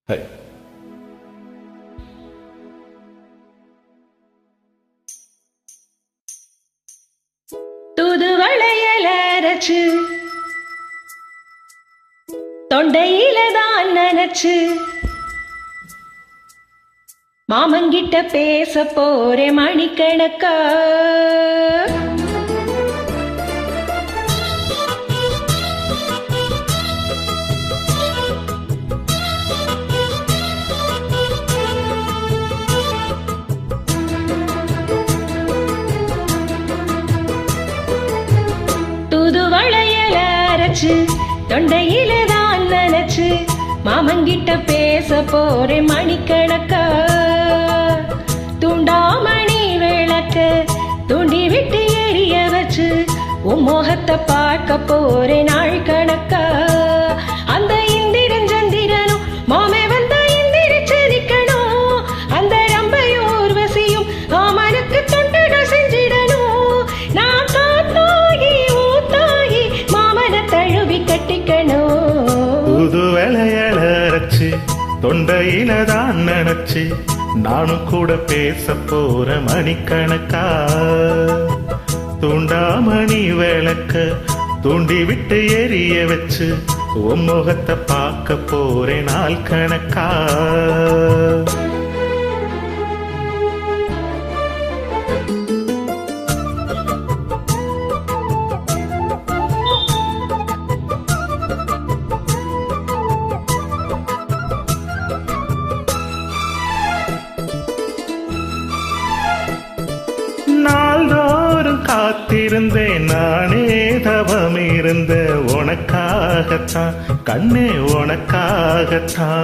はい。தூதுவளையல அரைச்சு தொண்டையில தான் நினைச்சு மாமங்கிட்ட பேச போறே மணிக்கணக்கா. தூதுவளையல அரைச்சு தொண்டையில தான் நினைச்சு மாமங்கிட்ட பேச போறே மணிக்கணக்கா. தூண்டாமணி விளக்க தூண்டி விட்டு எரிய வச்சு உன் முகத்தை பார்க்க போறே நாள் கணக்கா. அந்த இந்திரன் சந்திரனும் மாமே வந்த இந்திரிச்சரிக்கணும். அந்த ரம்பையும் ஊர்வசியும் ஆமனுக்கு தொண்டுகள் செஞ்சிடணும். நான் காத்தாகி ஊத்தாகி மாமனை தழுவி கட்டிக்கணும். புது வேலையில அரைச்சு தொண்டையில தான் நினைச்சு நானும் கூட பேச போற மணிக்கணக்கா. தூண்டாமணி விளக்க தூண்டி விட்டு எரிய வச்சு உன் முகத்தை பார்க்க போறேன் நாள் கணக்கா. நாள்தோறும் காத்திருந்தேன் நானே தவம் இருந்த உனக்காகத்தான் கண்ணே உனக்காகத்தான்.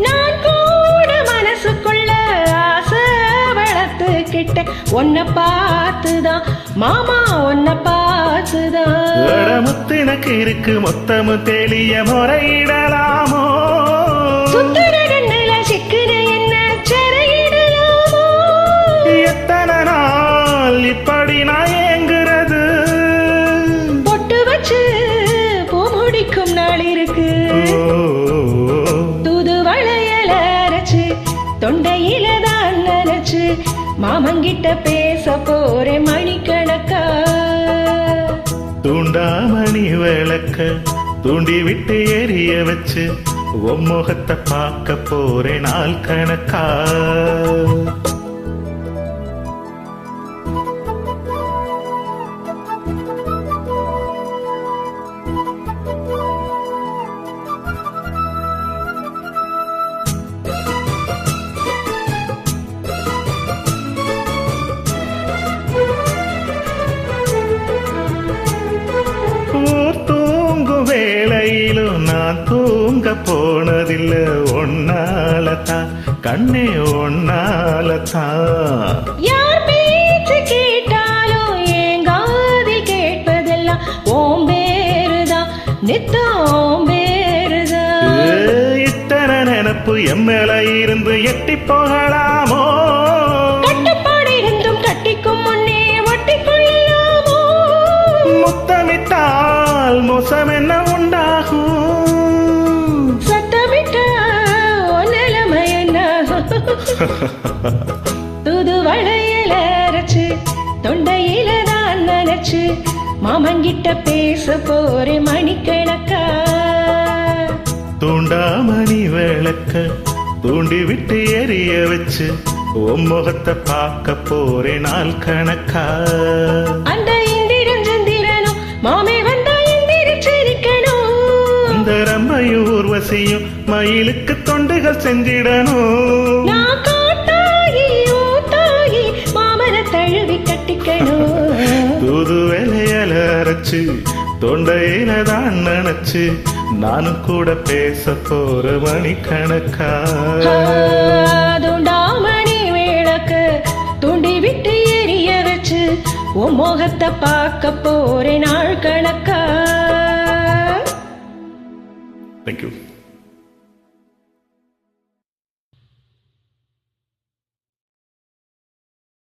நான் கூட மனசுக்குள்ள ஆசை வளர்த்துக்கிட்ட உன்னை பார்த்துதான் மாமா உன்னை பார்த்துதான். முத்தினக்கு இருக்கு மொத்தமும் தெளிய முறையிடலாமோ. சுத்தரகண்ணில சிக்குன என்ன சிறையிடலாமோ. எத்தனை நாள் இப்படி நான் ஏங்குறது. பொட்டு வச்சு பூ முடிக்கும் நாள் இருக்கு. தூதுவளையல அரைச்சு தொண்டையில தான் நினைச்சு மாமங்கிட்ட பேச போறே மணிக்கணக்கா. தூண்டாமணி விளக்க தூண்டி விட்டு எரிய வச்சு உன் முகத்தை பார்க்க போறேன் நாள் கணக்கா. வேளையிலும் நான் தூங்க போனதில்ல ஒன்னாலதான் கண்ணே ஒன்னாலதான். யார் பேச்சு கேட்டாலும் ஏங்காதி கேட்பதெல்லாம் ஓம் பேருதான் நித்தம் ஓம் பேருதான். இத்தனை நினப்பு எம்மேல இருந்து எட்டி போகலாமோ. கட்டுப்பாடு இருந்தும் கட்டிக்கும் முன்னே ஒட்டிக்கொள்ளலாமோ. முத்தமிட்டால் மோசம் என்ன உண்டாகும். சத்தமிட்டா நிலைமை என்னாகும். தூதுவளையல அரைச்சு தொண்டையில தான் நினைச்சு மாமங்கிட்ட பேச போறே மணிக்கணக்கா. தூண்டாமணி விளக்க தூண்டி விட்டு எரிய வச்சு உன் முகத்தை பார்க்க போறேன் நாள் கணக்கா. அந்த இந்திரன் சந்திரனும் மாமே வந்தா இந்திரிச்சரிக்கணும். அந்த ரம்பையும் ஊர்வசியும் மயிலுக்கு தொண்டுகள் செஞ்சிடணும். நான் காத்தாகி ஊத்தாகி மாமனை தழுவி கட்டிக்கணும். தூது வேலையில அரைச்சு தொண்டையில தான் நினைச்சு நானும் கூட பேச போற மணிக்கணக்கா. தூண்டாமணி விளக்க தூண்டி விட்டு எரிய வச்சு உன் முகத்தை பார்க்க போறே நாள் கணக்கா. Thank you.